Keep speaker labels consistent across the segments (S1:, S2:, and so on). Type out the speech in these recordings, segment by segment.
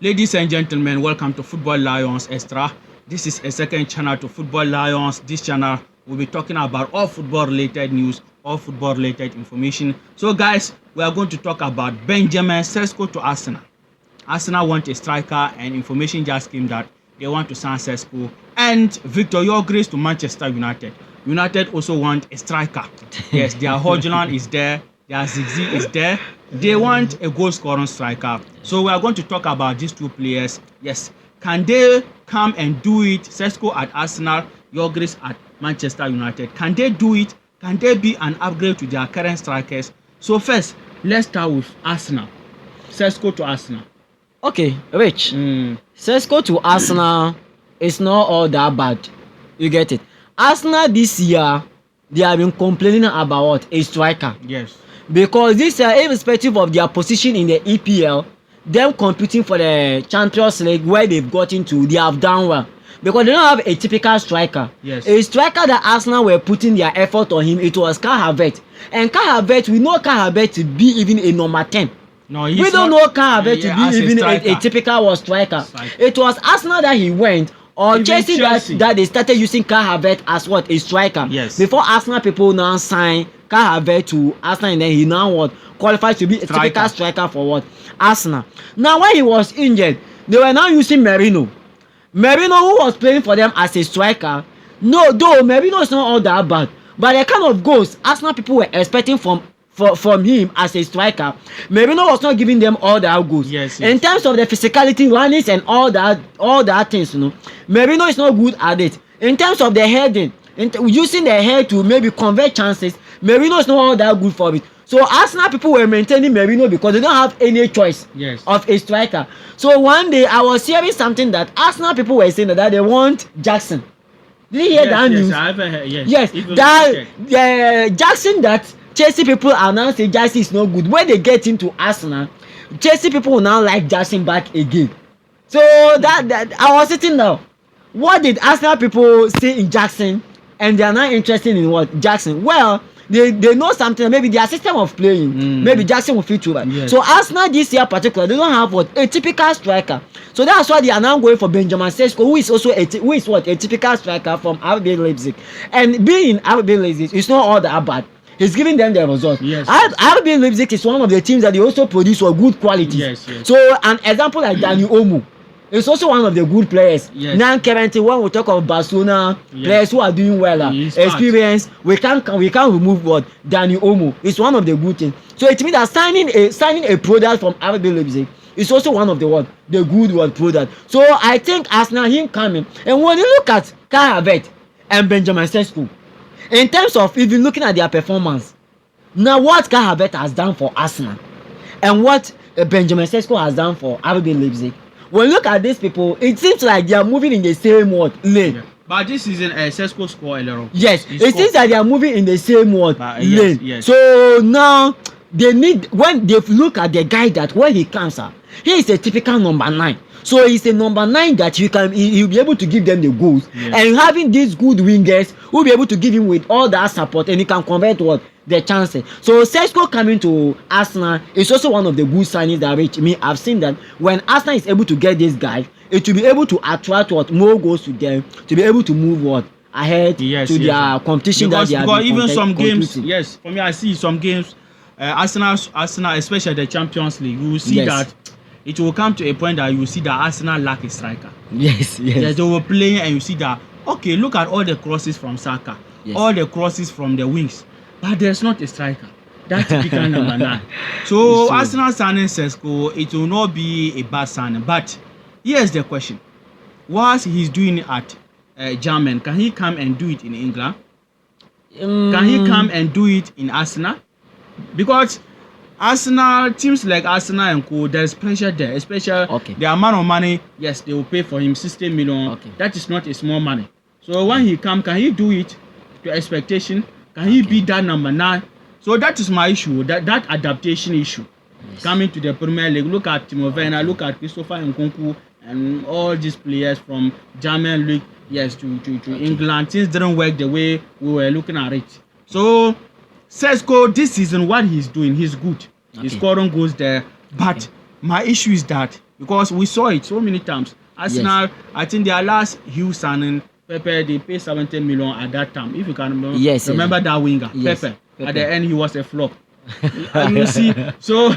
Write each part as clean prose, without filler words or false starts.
S1: Ladies and gentlemen, welcome to Football Lions Extra. This is a second channel to Football Lions. This channel will be talking about all football related news, all football related information. So guys, we are going to talk about Benjamin Sesko to Arsenal. Arsenal want a striker and information just came that they want to sign Sesko, and Victor Gyorkeres to Manchester United. United also want a striker. Yes, their Hodgland is there, their Ziggy is there. They want a goal scoring striker. So we are going to talk about these two players. Yes, can they come and do it? Sesko at Arsenal, Gyorkeres at Manchester United. Can they do it? Can they be an upgrade to their current strikers? So first, let's start with Arsenal. Sesko to Arsenal.
S2: Okay, Rich. Sesko to Arsenal is not all that bad. You get it? Arsenal this year, they have been complaining about what? A striker.
S1: Yes.
S2: Because this year, irrespective of their position in the EPL, them competing for the Champions League where they've gotten to, they have done well. Because they don't have a typical striker.
S1: Yes.
S2: A striker that Arsenal were putting their effort on him, it was Kai Havertz. And Kai Havertz, we know Kai Havertz to be even a number 10.
S1: No,
S2: We don't know Kai Havertz to be even a typical striker. It was Arsenal that he went, or
S1: Even
S2: Chelsea that they started using Kai Havertz as what? A striker.
S1: Yes.
S2: Before Arsenal people now sign Kai Havertz to Arsenal, and then he now what? Qualified to be a typical striker for what? Arsenal. Now when he was injured, they were now using Merino. Merino, who was playing for them as a striker, though Merino is not all that bad, but the kind of goals Arsenal people were expecting from him as a striker, Merino was not giving them all that goals.
S1: Yes.
S2: In terms of the physicality, runnings and all that things, Merino is not good at it. In terms of the heading, using the head to maybe convert chances, Merino is not all that good for it. So Arsenal people were maintaining Merino because they don't have any choice of a striker. So one day I was hearing something that Arsenal people were saying that they want Jackson. Did you hear that news?
S1: I've heard,
S2: yes. That Jackson that Chelsea people are now saying Jackson is not good. When they get him to Arsenal, Chelsea people will now like Jackson back again. So that I was sitting now. What did Arsenal people say in Jackson? And they are now interested in what? Jackson. Well, they know something. Maybe their system of playing. Maybe Jackson will fit to that. Yes. So Arsenal this year particularly, they don't have what? A typical striker. So that's why they are now going for Benjamin Sesko, who is also a typical striker from RB Leipzig. And being in RB Leipzig, it's not all that bad. He's giving them the results.
S1: Yes.
S2: RB Leipzig is one of the teams that they also produce for good quality.
S1: Yes.
S2: So an example like Daniel Olmo is also one of the good players.
S1: Yes.
S2: Now currently when we talk of Barcelona players who are doing well, experience, we can't remove what Daniel Olmo. It's one of the good things. So it means that signing a product from RB Leipzig is also one of the good product. So I think Arsenal him coming, and when you look at Kai Havertz and Benjamin Sesko, in terms of even looking at their performance, now what Kai Havertz has done for Arsenal and what Benjamin Sesko has done for RB Leipzig, when you look at these people, it seems like they are moving in the same lane.
S1: Yeah. But this season, Sesko scored a lot.
S2: Yes, it seems like they are moving in the same lane.
S1: Yes.
S2: So now they need, when they look at the guy that when he comes up, he is a typical number 9. So he's a number 9 that he'll be able to give them the goals. Yes. And having these good wingers who will be able to give him with all that support, and he can convert the chances. So Sesko coming to Arsenal is also one of the good signings that I've seen that when Arsenal is able to get this guy, it will be able to attract more goals to them, to be able to move ahead to their competition
S1: because,
S2: that they have.
S1: Because even some games, yes, for me I see some games, Arsenal, especially the Champions League, you will see that it will come to a point that you will see that Arsenal lack a striker.
S2: Yes.
S1: They were playing and you see that, okay, look at all the crosses from Saka, all the crosses from the wings, but there's not a striker. That's typical number 9. So Arsenal signing Sesko, it will not be a bad signing. But here's the question: whilst he's doing it at German, can he come and do it in England? Can he come and do it in Arsenal? Because Arsenal, teams like Arsenal and co, there's pressure there, especially the amount of money. Yes, they will pay for him 60 million. That is not a small money. So when he come, can he do it to expectation? Can he be that number 9? So that is my issue, that adaptation issue. Coming to the Premier League, look at Timo Werner, look at Christopher Nkunku, and all these players from German League, to England. Things didn't work the way we were looking at it. So Sesko, this season, what he's doing, he's good. He's scoring goals there. But my issue is that because we saw it so many times. Arsenal, I think their last huge signing, Pepe, they paid 70 million at that time. If you can remember that winger, Pepe. At the end, he was a flop. You see, so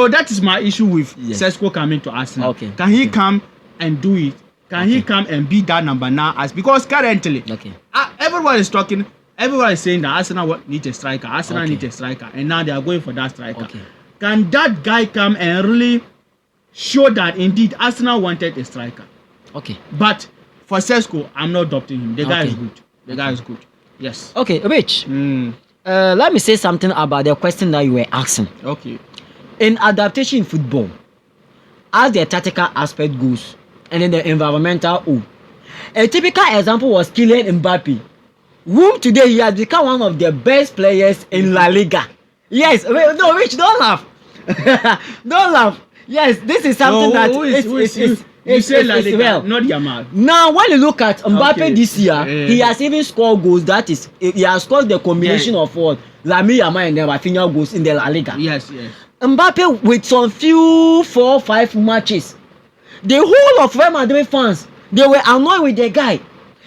S1: that is my issue with Sesko coming to Arsenal. Can he come and do it? Can he come and be that number 9? As because currently, everyone is talking. Everyone is saying that Arsenal need a striker. Arsenal need a striker, and now they are going for that striker. Can that guy come and really show that indeed Arsenal wanted a striker? But for Sesko, I'm not adopting him. The guy is good. The guy is good. Yes.
S2: Okay, Rich. Let me say something about the question that you were asking. In adaptation in football, as the tactical aspect goes, and then the environmental, a typical example was Kylian Mbappe, whom today he has become one of the best players in La Liga. Yes, no, Rich, don't laugh. Don't laugh. Yes, this is something
S1: you say La Liga, not Yamal.
S2: Now, when you look at Mbappe this year, he has even scored goals. That is, he has scored the combination of what Lamine Yamal and Rafinha goals in the La Liga.
S1: Yes.
S2: Mbappe with some few 4-5 matches, the whole of Real Madrid fans, they were annoyed with the guy.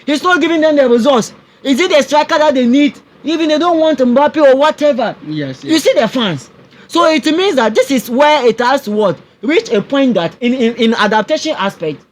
S2: He's not giving them the results. Is it the striker that they need? Even they don't want Mbappe or whatever.
S1: Yes.
S2: You see the fans. So it means that this is where it has to reach a point that in adaptation aspect,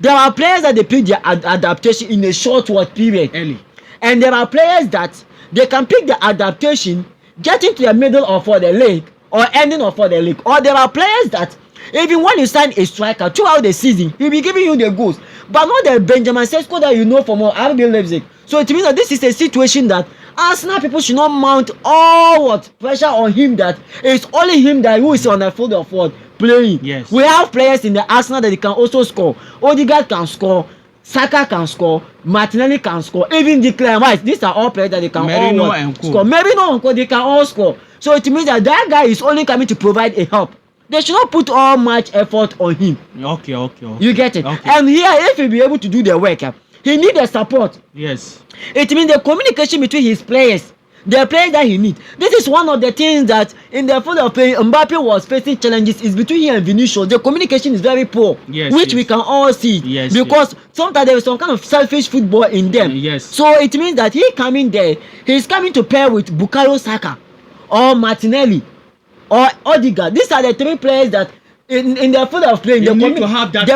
S2: there are players that they pick their adaptation in a short period.
S1: Early.
S2: And there are players that they can pick the adaptation, getting to the middle of the league or ending of the league. Or there are players that even when you sign a striker throughout the season, he'll be giving you the goals. But not the Benjamin Sesko that you know from RB Leipzig. So it means that this is a situation that Arsenal people should not mount all pressure on him, that it's only him that who is on the field of playing.
S1: Yes.
S2: We have players in the Arsenal that they can also score. Odegaard can score, Saka can score, Martinelli can score, even Declan Rice. These are all players that they can all score. Merino and Co, they can all score. So it means that guy is only coming to provide a help. They should not put all much effort on him.
S1: Okay.
S2: You get it?
S1: Okay.
S2: And here, if he be able to do the work, he need the support.
S1: Yes.
S2: It means the communication between his players, the players that he needs. This is one of the things that in the field of play, Mbappe was facing challenges is between him and Vinicius. The communication is very poor, which we can all see. Because sometimes there is some kind of selfish football in them. So it means that he coming there, he's coming to pair with Bukayo Saka or Martinelli or Odegaard. These are the 3 players that in the field of play, the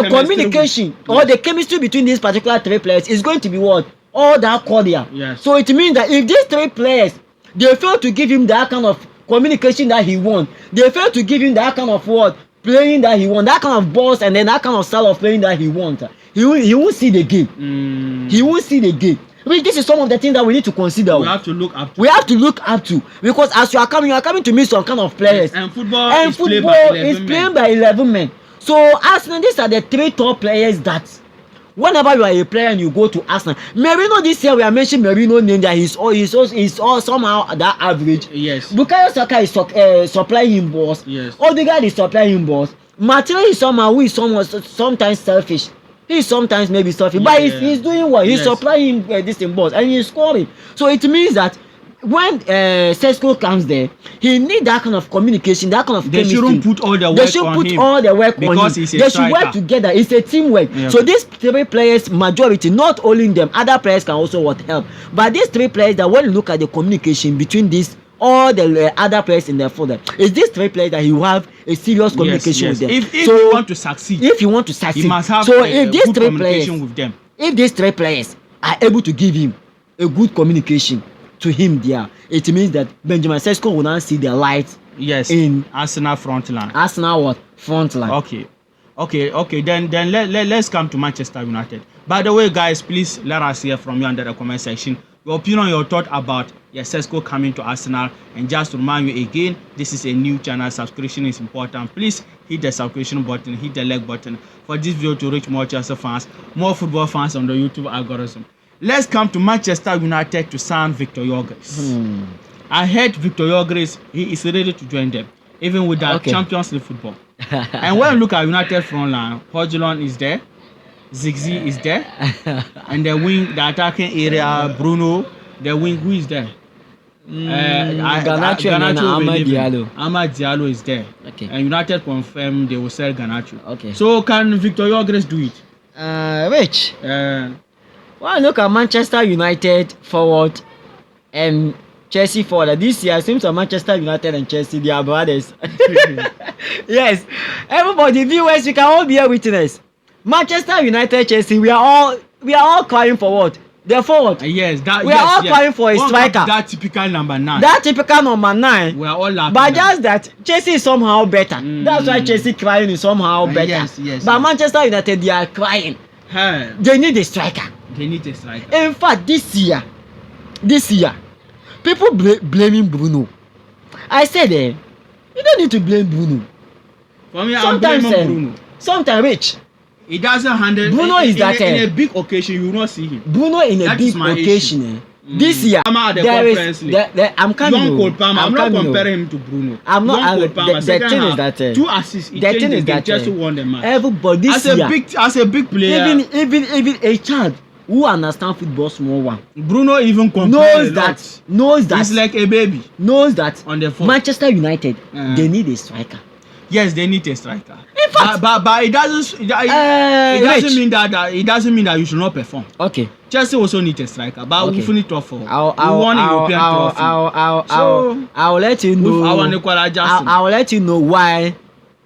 S2: communication or the chemistry between these particular 3 players is going to be all that cordial. So it means that if these 3 players, they fail to give him that kind of communication that he wants, they fail to give him that kind of playing that he wants, that kind of balls and then that kind of style of playing that he wants, he won't see the game. He won't see the game. This is some of the things that we need to consider.
S1: We have to look up to.
S2: Because as you are coming to meet some kind of players.
S1: And football is
S2: playing by 11 men. So Arsenal, these are the 3 top players that whenever you are a player and you go to Arsenal, Merino this year we are mentioning Merino name that he's all somehow that average. Bukayo Saka is supplying him balls. Odegaard is supplying him balls. Martinelli is somehow who is sometimes selfish. He's sometimes maybe selfish, but he's doing well. He's supplying this balls and he's scoring. So it means that when Sesko comes there, he need that kind of communication, that kind of chemistry.
S1: They shouldn't put all the work on him.
S2: They should put all the work on him. They should work together. It's a teamwork. So these 3 players, majority, not only them, other players can also help. But these 3 players, that when you look at the communication between all the other players in the field, it's these 3 players that you have a serious communication with them.
S1: If you want to succeed,
S2: you
S1: must have
S2: if these
S1: good
S2: 3
S1: communication
S2: players,
S1: with them.
S2: If these 3 players are able to give him a good communication to him there, it means that Benjamin Sesko will not see the light in
S1: Arsenal front line.
S2: Front line.
S1: Okay. Then let's come to Manchester United. By the way, guys, please let us hear from you under the comment section. Your opinion, your thought about Sesko coming to Arsenal. And just to remind you again, this is a new channel. Subscription is important. Please hit the subscription button, hit the like button for this video to reach more Chelsea fans, more football fans on the YouTube algorithm. Let's come to Manchester United to sign Victor Gyorkeres. I heard Victor Gyorkeres, he is ready to join them, even with that Champions League football. And when you look at United front line, Højlund is there, Ziggy is there, and the wing, the attacking area, Bruno, the wing, who is there?
S2: Garnacho and Amad Diallo.
S1: Amad Diallo is there.
S2: Okay.
S1: And United confirmed they will sell Garnacho.
S2: Okay.
S1: So can Victor Gyorkeres do it?
S2: Which? Well, look at Manchester United forward and Chelsea forward. This year, it seems that Manchester United and Chelsea, they are brothers. Yes. Everybody, viewers, we can all be a witness. Manchester United, Chelsea, we are all crying for what? They're forward.
S1: Yes, that
S2: we are all crying for a striker.
S1: That typical number 9.
S2: That typical number 9.
S1: We are all laughing.
S2: But just that Chelsea is somehow better. That's why Chelsea crying is somehow better.
S1: Yes.
S2: But Manchester United, they are crying.
S1: Hey.
S2: They need a striker.
S1: They need a striker.
S2: In fact, this year, people blaming Bruno. I said, you don't need to blame Bruno.
S1: For me, I'm blaming Bruno.
S2: Sometimes, Rich.
S1: He doesn't handle.
S2: Bruno is that
S1: in a big occasion, you will not see him.
S2: Bruno in a big occasion. This year, there is. I'm coming.
S1: I'm not comparing him to Bruno.
S2: I'm not. The thing is that
S1: 2 assists. The thing is that just won the match.
S2: Everybody this year,
S1: as a big player,
S2: even a child who understands football small one.
S1: Bruno even
S2: knows that.
S1: He's like a baby.
S2: Knows that
S1: on the phone.
S2: Manchester United, they need a striker.
S1: Yes, they need a striker.
S2: In fact,
S1: but it doesn't. It doesn't mean that you should not perform.
S2: Okay.
S1: Chelsea also need a striker, but we'll finish top 4.
S2: I'll let you know. I'll let you know why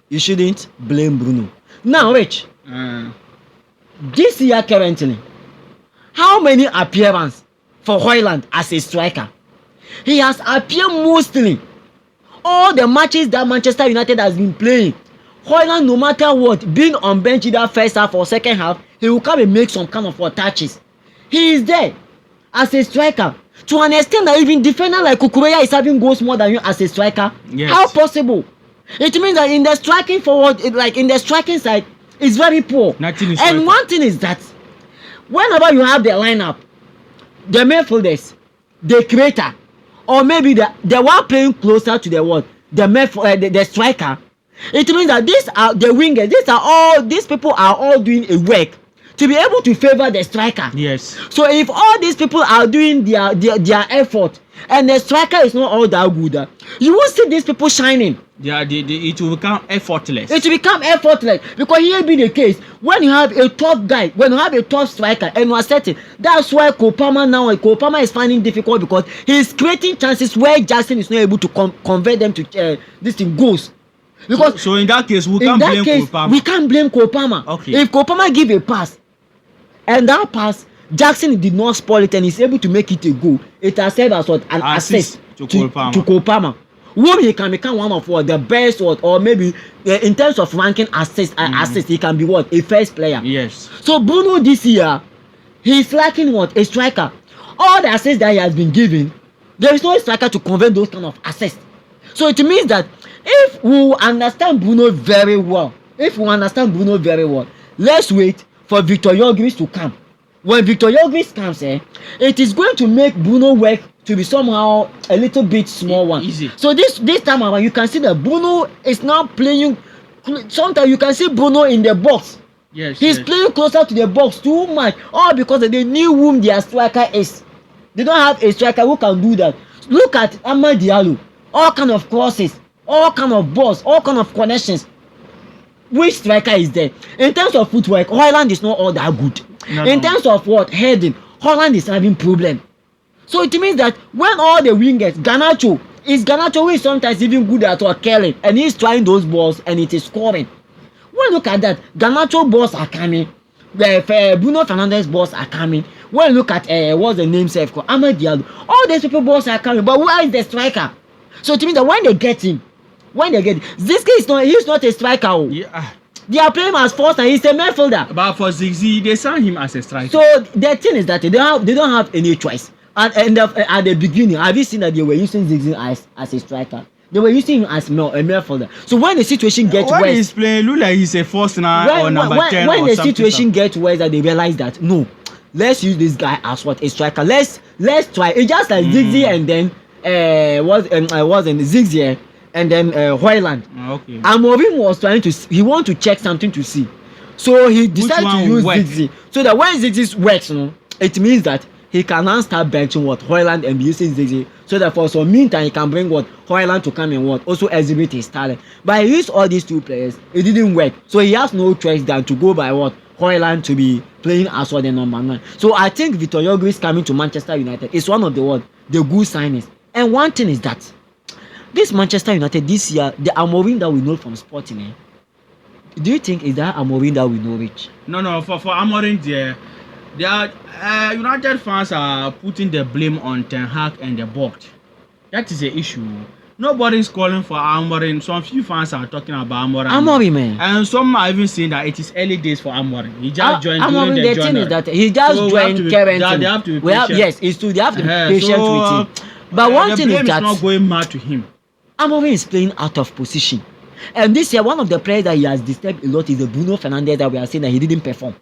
S2: you shouldn't blame Bruno. Now, Rich. This year currently, how many appearances for Højlund as a striker? He has appeared mostly all the matches that Manchester United has been playing. Højlund, no matter what, being on bench either first half or second half, he will come and make some kind of touches. He is there as a striker. To an extent that even defender like Kukureya is having goals more than you as a striker.
S1: Yes.
S2: How possible? It means that in the striking forward, like in the striking side, it's very poor. And one thing is that whenever you have the lineup, the midfielders, the creator, or maybe the one playing closer to the wall, the striker, it means that these are the wingers. These people are all doing a work to be able to favor the striker.
S1: Yes.
S2: So if all these people are doing their effort and the striker is not all that good, you will see these people shining.
S1: It will become effortless.
S2: It will become effortless because here be the case when you have a top guy, when you have a top striker, and you are setting. That's why Kopama is finding difficult because he is creating chances where Jackson is not able to convert them to this thing goals. Because
S1: so in that case, we can't blame Kopama.
S2: We can't blame Kopama.
S1: Okay.
S2: If Kopama give a pass, and that pass Jackson did not spoil it and is able to make it a goal, it has served as what an assist to Kopama. Whom he can become one of the best or maybe in terms of ranking assist, he can be what a first player.
S1: Yes.
S2: So Bruno this year, he's lacking what a striker. All the assists that he has been given, there is no striker to convert those kind of assists. So it means that if we understand Bruno very well, let's wait for Victor Gyorkeres to come. When Victor Gyorkeres comes, it is going to make Bruno work to be somehow a little bit small one.
S1: Easy.
S2: So this time around, you can see that Bruno is now playing. Sometimes you can see Bruno in the box.
S1: Yes.
S2: He's playing closer to the box too much. All because they knew whom their striker is. They don't have a striker who can do that. Look at Amad Diallo. All kind of crosses, all kind of balls, all kind of connections. Which striker is there? In terms of footwork, Højlund is not all that good. In terms of what heading, Højlund is having problem. So it means that when all the wingers, Garnacho who is sometimes even good at what killing, and he's trying those balls and it is scoring. When you look at that, Garnacho balls are coming. Bruno Fernandes balls are coming. When you look at what's the name safe called Amad Diallo, all these people balls are coming, but where is the striker? So it means that when they get him, Sesko he's not a striker.
S1: Yeah.
S2: They are playing as first and he's a midfielder.
S1: But for Ziggy, they signed him as a striker.
S2: So the thing is that they don't have any choice. And at the beginning, have you seen that they were using Ziggy as a striker? They were using him as a midfielder. So when the situation gets worse,
S1: when he's playing, look like he's a first now or number 10
S2: when
S1: or
S2: the
S1: something.
S2: situation gets worse, that they realize that no, let's use this guy as what a striker. Let's try. It's just like Ziggy and then Ziggy and then Højlund.
S1: Okay.
S2: Amorim was trying he want to check something to see, so he decided to use Ziggy so that when Ziggy works, it means that he can now start benching what Højlund and be using Ziggy, so that for some meantime he can bring what Højlund to come and what also exhibit his talent. But he used all these two players, it didn't work, so he has no choice than to go by what Højlund to be playing as what the number 9. So I think Victor Gyorkeres coming to Manchester United is one of the good signings. And one thing is that this Manchester United this year, the Amorim that we know from Sporting, do you think is that Amorim that we know rich?
S1: No, for Amorim there, United fans are putting the blame on Ten Hag and the board. That is the issue. Nobody is calling for Amorim. Some few fans are talking about
S2: Amorim, man.
S1: And some are even saying that it is early days for Amorim. He just joined during
S2: the thing is that he just joined currently.
S1: They have to be patient.
S2: Yes, it's true. They have to be patient with him. But one thing is that
S1: not going mad to him.
S2: Amorim is playing out of position. And this year, one of the players that he has disturbed a lot is the Bruno Fernandes that we are saying that he didn't perform.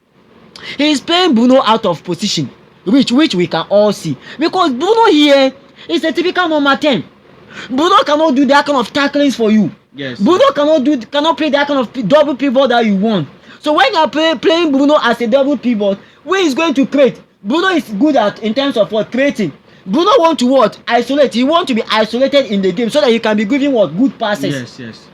S2: He is playing Bruno out of position, which we can all see. Because Bruno here is a typical number 10. Bruno cannot do that kind of tacklings for you.
S1: Yes.
S2: Bruno cannot play that kind of double pivot that you want. So when you are playing Bruno as a double pivot, where is going to create? Bruno is good at in terms of what creating. Bruno want to what? Isolate. He want to be isolated in the game so that you can be giving what good passes.
S1: Yes.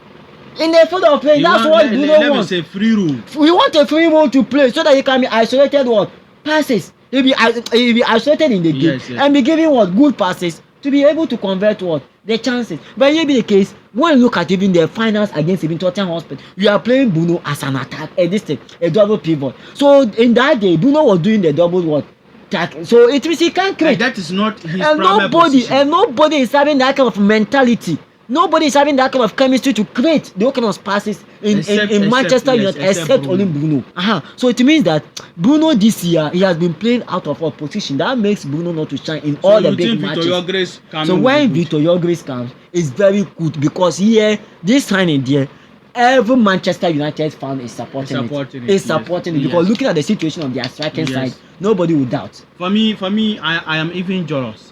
S2: In the field of play, that's what Bruno wants.
S1: Let me say free rule.
S2: We want a free role to play so that you can be isolated what passes. He'll be isolated in the game and be giving what good passes to be able to convert what the chances. But here be the case when you look at even the finals against even Tottenham Hotspur, you are playing Bruno as an attack, a double pivot. So in that day, Bruno was doing the double what tackle. So it means he can't create.
S1: And that is not his
S2: and nobody is having that kind of mentality. Nobody is having that kind of chemistry to create those kind of passes in Manchester United except only Bruno. So it means that Bruno this year he has been playing out of our position. That makes Bruno not to shine in all the big matches. So when Victor Gyorkeres comes, it's very good because here this signing there, every Manchester United fan is supporting it because looking at the situation of their striking side, nobody would doubt.
S1: For me, I am even jealous.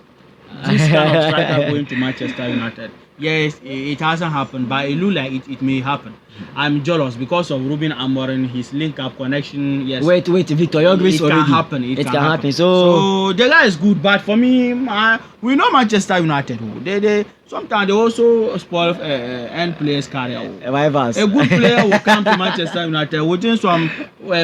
S1: This kind of striker going to Manchester United. Yes, it hasn't happened, but it looks like it may happen. I'm jealous because of Ruben Amorim, his link-up connection. Yes.
S2: Wait, Victor Gyorkeres already.
S1: It can happen.
S2: So
S1: the guy is good, but for me, we know Manchester United. They sometimes they also spoil end players' career.
S2: Rivals.
S1: A good player will come to Manchester United within some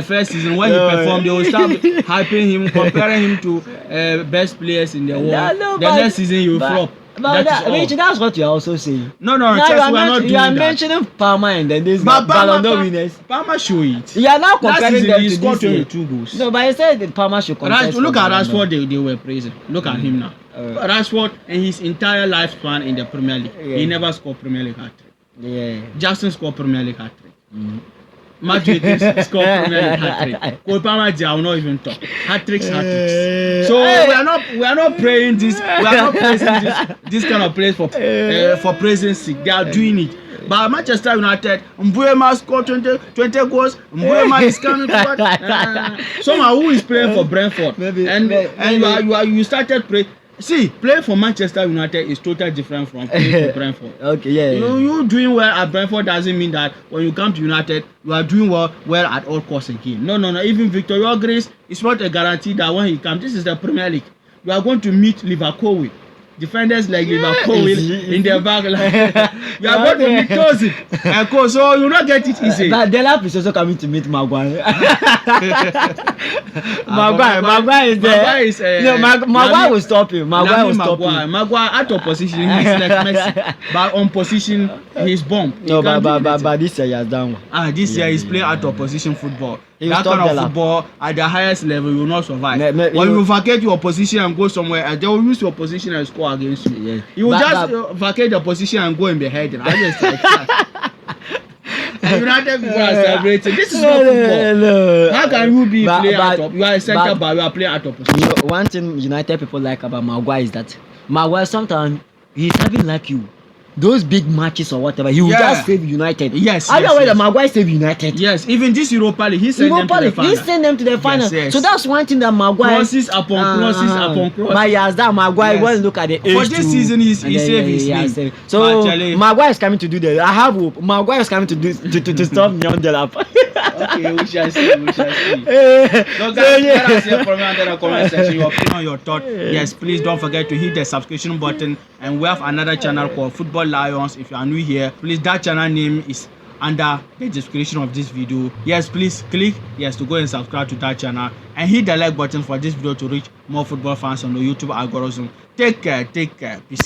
S1: first season when he performed, they will start hyping him, comparing him to best players in the world. The next season he will flop.
S2: But that's what you are also saying.
S1: No, you
S2: are mentioning Palmer and then this Ballon d'Or winners.
S1: Palmer show it.
S2: You are now comparing them to
S1: this scored 22 goals.
S2: No, but I said that Palmer should contest.
S1: Look at Rashford, they were praising. Look at him now. Rashford in his entire lifespan in the Premier League, he never scored Premier League hat-trick. Jackson scored Premier League hat-trick. Matthew scored Premier League hat-trick. Cole Palmer, I will not even talk. Hat-tricks. So we are not praying this. We are not praising this kind of place for praising sake. They are doing it. But Manchester United, Mbeumo scored 20 goals. Mbeumo is coming to someone who is playing for Brentford. You started playing. See, playing for Manchester United is totally different from playing for Brentford. You doing well at Brentford doesn't mean that when you come to United, you are doing well at all costs again. No. Even Victor Gyorkeres is not a guarantee that when he comes, this is the Premier League. You are going to meet Liverpool. Defenders like Liverpool in their back line. You are going to meet Tosin. So you will not get it easy.
S2: But Delap is also coming to meet Maguire. Maguire is there. Maguire will stop him. Maguire
S1: out of position, he's like Messi. But on position, he's bomb.
S2: No, but this year he has done well.
S1: This year he's playing out of position football. That kind of football at the highest level you will not survive. When you vacate your position and go somewhere, and they will use your position and score against you. You will just vacate the position and go and be heading. I just like that. And United people are celebrating. This is not football.
S2: No.
S1: How can you be playing out of? You are a centre back. You are playing out of position.
S2: One thing United people like about Maguire is that Maguire sometimes he's having like you. Those big matches or whatever, he will just save United.
S1: Yes.
S2: Are you aware that Maguire saved United?
S1: Yes, even this Europa League, he sent them to the final.
S2: Yes. So that's one thing that Maguire.
S1: Crosses upon crosses.
S2: But he has that Maguire. When look at the age
S1: for this season, he saved his name.
S2: So Maguire is coming to do that. I have hope. Maguire is coming to stop Neon Delap.
S1: Okay, we shall see. So guys, let us hear from you under the comment section. Your opinion, your thought. Yes, please don't forget to hit the subscription button. And we have another channel called Football Lions. If you are new here, please, that channel name is under the description of this video. Yes, please click yes to go and subscribe to that channel and hit the like button for this video to reach more football fans on the YouTube algorithm. Take care. Peace.